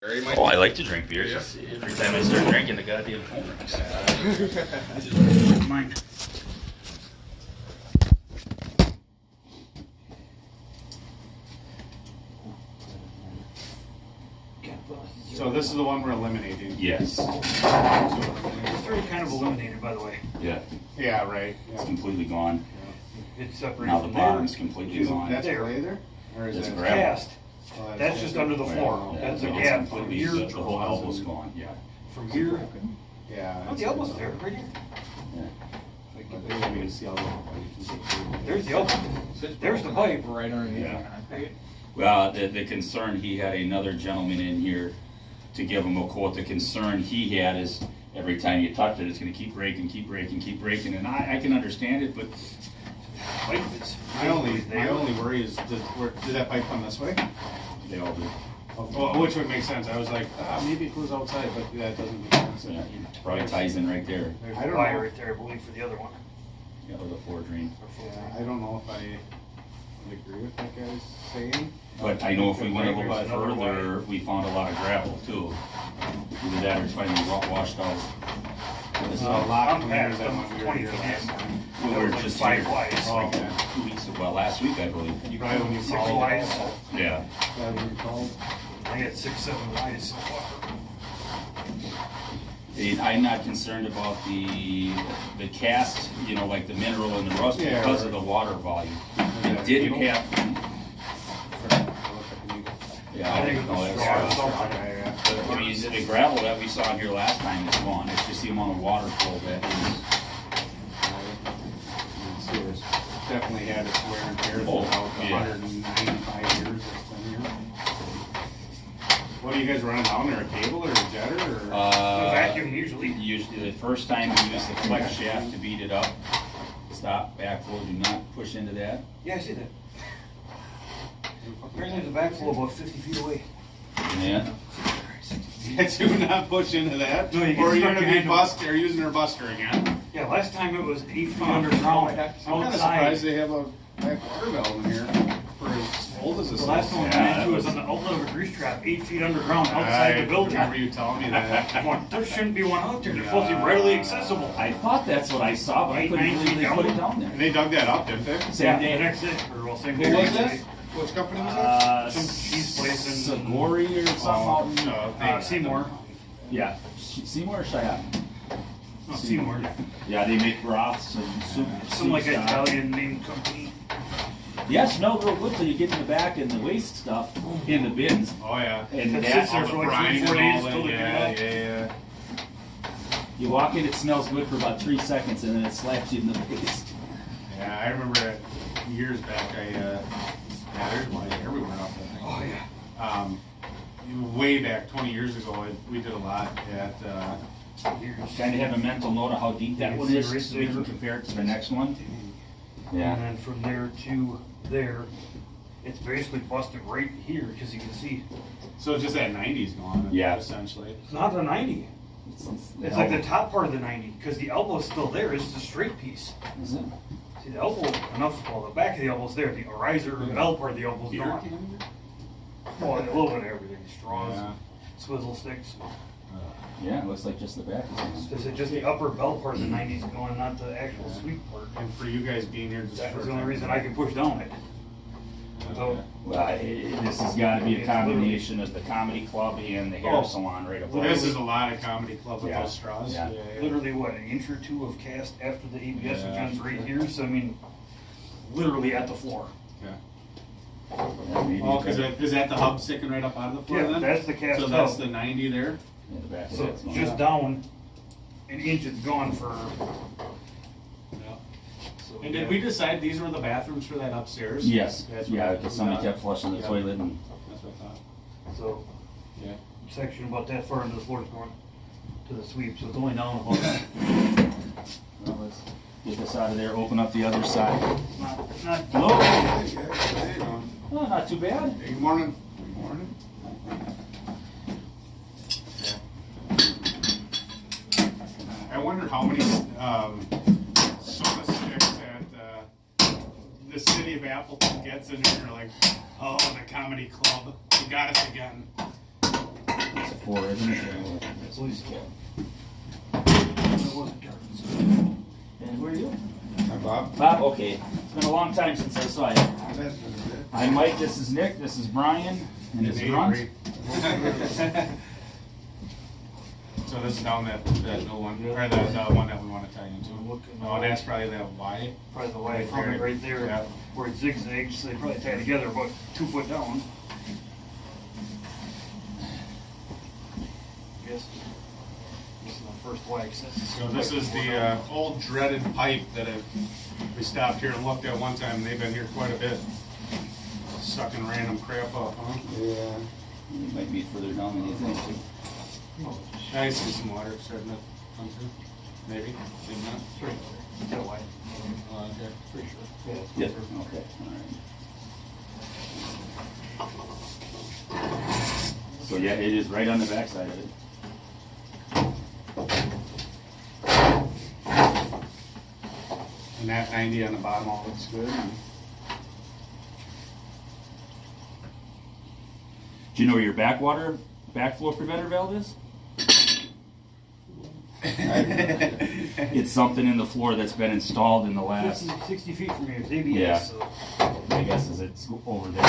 Oh, I like to drink beer. Yeah. Just every time I start drinking, the goddamn phone rings. I just mine. So this is the one we're eliminating. Yes. It's already kind of eliminated, by the way. Yeah. Yeah, right. It's Yeah. completely gone. It's separated Now the from bottom's there. completely gone. That's There. clay there? Or is It's that gravel. Cast. Oh, That's just under the floor. Yeah, That's a it's gap from completely, here. the whole elbow's gone. Yeah. From here. Yeah. Oh, the elbow's there, right here. But they want me to see all the. There's the elbow. There's the pipe. Right underneath. Yeah. Well, the concern, he had another gentleman in here to give him a quote. The concern he had is every time you touch it, it's gonna keep breaking, keep breaking, keep breaking. And I can understand it, but Pipe is. My only worry is, did that pipe come this way? they all do. Well, which would make sense. I was like, maybe it goes outside, but that doesn't make sense. Yeah, probably ties in right there. There's I a don't wire know. right there, I believe, for the other one. Yeah, or the floor drain. Yeah, I don't know if I would agree with that guy's saying. But I know if we went a little bit further, we found a lot of gravel too. Either that or it's finally washed out. This is a lot I'm cleaner past than them, when we were 20 here feet last in. time. We That were was like just 5 here wise. Oh, like okay. 2 weeks ago, last week I believe. You probably when you 6 called. wise. Yeah. When you called. I had 6, 7 wise so far. I'm not concerned about the cast, you know, like the mineral and the rust Yeah, because right. of the water volume. Yeah, It didn't needle? have. Yeah, I think it no, was that's- straw. I mean, the gravel that we saw here last time is gone. It's just the amount of water flow that is. It's definitely had its wear and tear Oh, throughout the yeah. 195 years it's been here. What are you guys running down there, a cable or a jetter or? The vacuum usually. Usually, the first time we use the flex shaft to beat it up. Stop, backflow, do not push into that. Yeah, I see that. Apparently the backflow about 50 feet away. Yeah. Yeah, do not push into that. No, you get or you're stuck gonna in be it. bust or using her buster again. Yeah, last time it was 8 feet underground I'm kinda surprised outside. they have a back water valve in here for as old as this The last one we Yeah, ran into that was was- on the outlet of a grease trap, 8 feet underground outside the building. I remember you telling me that. I'm like, there shouldn't be one out there. They're supposed to be readily accessible. I thought that's what I saw, but I couldn't 8, 9 believe they feet put it down. down And there. they dug that up, didn't they? Same The day. next day, or well, same Who day. was next this? day. Which company was that? Some cheese place in Sagori or something out in, Seymour. yeah, Seymour or Cheyenne? No, Seymour. Yeah, they make broths and soup. Some like soup stock. Italian named company. Yeah, it smelled real good till you get to the back and the waste stuff in the bins. Oh, yeah. And It that, sits there All for the like brine 3-4 and days all till that. they Yeah, get it yeah, you walk in, it smells good for about 3 seconds, and then it slaps you in the face. yeah. I remember it years back. Yeah, there's one everywhere out there. Oh yeah. Way back 20 years ago, we did a lot at. Kind of have a mental note of how deep that You one can is, see right so we can there. compare it to the next one. And then from there to there, it's basically busted right here because you can see So it's just that 90's gone. Yeah. Essentially. it's not the 90. It's like the top part of the 90 because the elbow's still there. It's the straight piece. Is it? See the elbow enough. Well, the back of the elbow's there. The riser or L part of the elbow's Beer gone. can? Well, a little bit of everything. Straws, Yeah. swizzle sticks. Yeah, it looks like just the back is Is it just the upper bell part of the 90's gone, not the actual sweep part? And for you guys being here, just That for was the only reason I could push down it. So, Well, this has got to be a combination of the comedy club and the hair Oh. salon right above. This is a lot of comedy club with Yeah. those straws. Yeah. literally what, an inch or two of cast after the ABS, which Yeah. ends right here, so I mean, literally at the floor. Yeah, maybe Oh, because better. is that the hub sticking right up out of the floor Yeah, then? that's the cast So that's hub. the 90 there? Yeah, the back of So that's gone. just down an inch, it's gone for. Yeah. So And did we decide these were the bathrooms for that upstairs? Yes, That's yeah, what- because somebody kept flushing the Yeah. toilet and. That's what I thought. So Yeah. section about that far into the floor is going to the sweep, so it's only down about Well, let's get this out of there, open up the other side. not. Hello? Hey, how you doing? Oh, not too bad. Hey, good morning. Good morning. I wonder how many soda sticks that the city of Appleton gets in here. Like, oh, the comedy club, you got us again. before, isn't it? At least, it wasn't gardens. And who are you? Hi, Bob. Bob, okay. It's been a long time since I saw you. That's been a bit. I'm Mike, this is Nick, this is Brian, and this is Grunt. So this is down that new one, or the one that we want to tie into. Oh, that's probably that Y. Probably the way from it right there, Yeah. where it zigzags, so they probably tie together about 2 foot down. Yes. This is the first wax. So this is the old dreaded pipe that we stopped here and looked at one time, and they've been here quite a bit. Sucking random crap up, huh? Yeah. It might be further down than you think. I see some water starting to come through. Maybe, maybe not. It's right there. Got a white. Oh, okay. Pretty sure. Yep, okay, alright. So yeah, it is right on the backside of it. And that 90 on the bottom all looks good. Do you know where your backflow preventer valve is? It's something in the floor that's been installed in the last, 60 feet from here, it's ABS, Yeah. so. I guess is it's over there.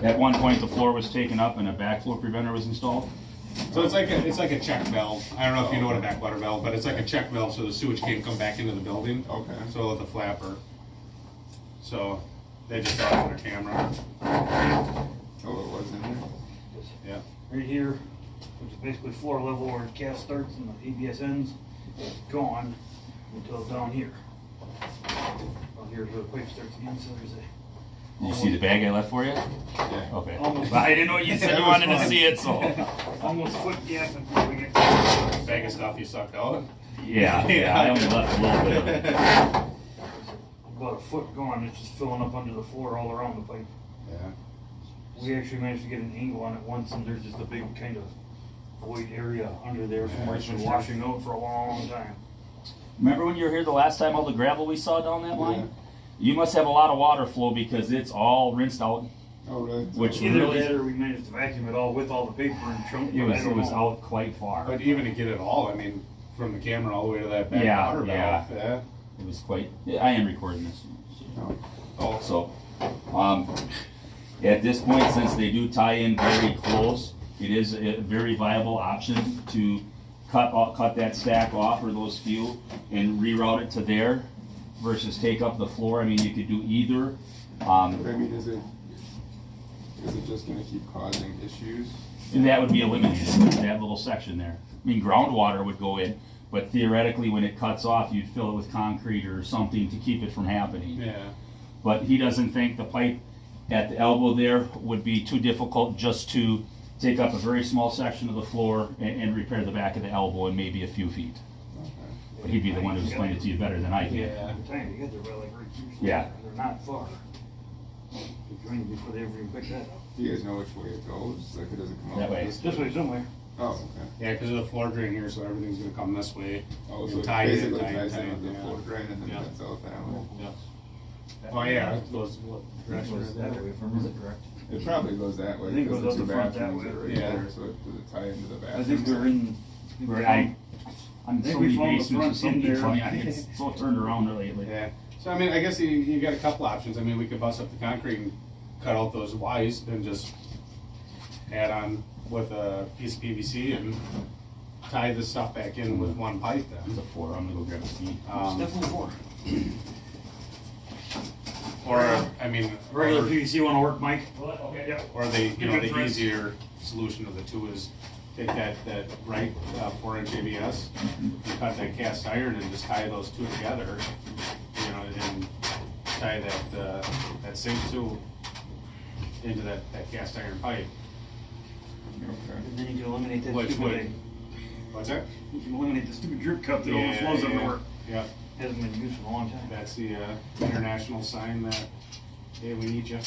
At one point, the floor was taken up and a backflow preventer was installed. So it's like a check valve. I don't know if you know what a backwater valve, but it's like a check valve so the sewage can't come back into the building. Okay. So with a flapper. So they just saw it on their camera. Oh, it was in there? Yeah. Right here, which is basically floor level where the cast starts and the ABS ends, it's gone until down here. Well, here's where the pipe starts again, so there's a. Did you see the bag I left for you? Yeah. Okay. Almost. But I didn't know you said That you was wanted to fun. see it, so. Almost foot gap until we get. Bag of stuff you sucked out. Yeah, I only left a little bit of it. About a foot gone, it's just filling up under the floor all around the pipe. Yeah. We actually managed to get an angle on it once, and there's just a big kind of void area under there from where it's been washing out for a long time. Remember when you were here the last time, all the gravel we saw down that line? Yeah. You must have a lot of water flow because it's all rinsed out. Oh, really? Which Either really- that or we managed to vacuum it all with all the paper and chunk. It but I was don't know. out quite far. But even to get it all, I mean, from the camera all the way to that back Yeah, water yeah. valve. Yeah. It was quite. I am recording this. Oh. Oh, So, at this point, since they do tie in very close, it is a very viable option to cut that stack off or those few and reroute it to there versus take up the floor. I mean, you could do either. I mean, is it just gonna keep causing issues? And that would be eliminated, that little section there. I mean, groundwater would go in, but theoretically, when it cuts off, you'd fill it with concrete or something to keep it from happening. yeah. But he doesn't think the pipe at the elbow there would be too difficult just to take up a very small section of the floor and repair the back of the elbow and maybe a few feet. Okay. But he'd be the one to explain it to you better than I can. Yeah. They're tying together, but like right here. Yeah. They're not far. They're trying before they ever even pick that up. Do you guys know which way it goes? Like, it doesn't come That out way. This way somewhere. Oh, okay. Yeah, because of the floor drain here, so everything's gonna come this way. Oh, so And it tie in, basically tie in, ties tie in in, with the yeah. floor drain and then Yeah. cuts out that way. Yeah. Oh, yeah, it goes, what direction is that? if I remember correct. It probably goes that way I think it because goes the up two the front that bathrooms way. are right Yeah. there, so it does it tie into the bathroom. I think we're in. I'm think so we many found the basements, front and some in there. funny, it's so turned around lately. Yeah, so I mean, I guess you got a couple options. I mean, we could bust up the concrete and cut out those Ys and just add on with a piece of PVC and tie this stuff back in with one pipe It's then. a 4, I'm gonna go grab a seat. It's definitely more. Or, I mean, Regular or, PVC wanna work, Mike? Okay, yeah. or the Good thread. easier solution of the two is take that right 4-inch ABS and cut that cast iron and just tie those two together, and tie that sink tube into that cast iron pipe. And then you can eliminate that Which stupid would- thing. What's that? You can eliminate the stupid drip cup that overflows everywhere. Yeah, Hasn't been used in a long time. that's the international sign that, hey, we need you.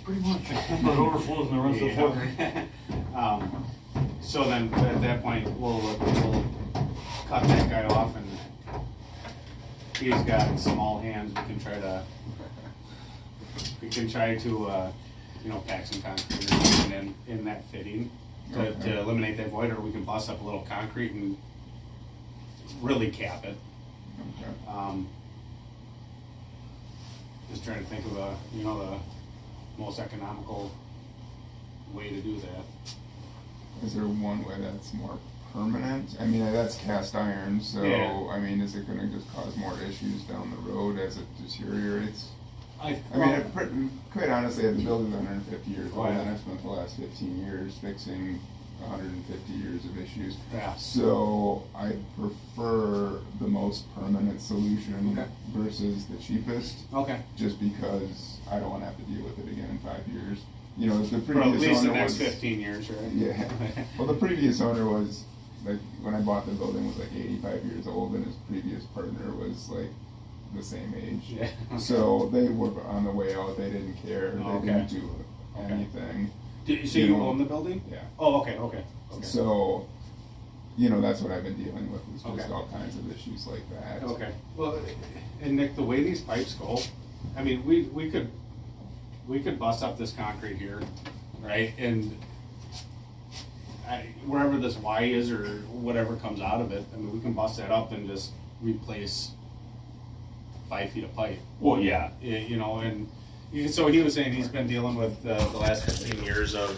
Pretty much. But it overflows and it runs to the floor drain. So then, at that point, we'll cut that guy off, and he's got small hands. We can try to pack some concrete or something in that fitting, to eliminate that void, or we can bust up a little concrete and really cap it. Okay. Just trying to think of the most economical way to do that. Is there one way that's more permanent? I mean, that's cast iron, so, Yeah. I mean, is it gonna just cause more issues down the road as it deteriorates? I Quite honestly, the building's 150 years Oh, old, yeah. and I've spent the last 15 years fixing 150 years of issues. Yeah. So I prefer the most permanent solution Okay. versus the cheapest, Okay. just because I don't want to have to deal with it again in 5 years. You know, the For at previous least the owner next was 15 years, right? yeah. Well, the previous owner was like when I bought the building was like 85 years old, and his previous partner was like the same age. Yeah. So they were on the way out. They didn't care. They Okay. didn't do Okay. anything. So you own the building? Yeah. Oh, okay. So, you know, that's what I've been dealing with, is just Okay. all kinds of issues like that. Okay. Well, and Nick, the way these pipes go, I mean, we could bust up this concrete here, right? And wherever this Y is or whatever comes out of it, I mean, we can bust that up and just replace 5 feet of pipe. Well, yeah, You know, and so he was saying he's been dealing with the last 15 years of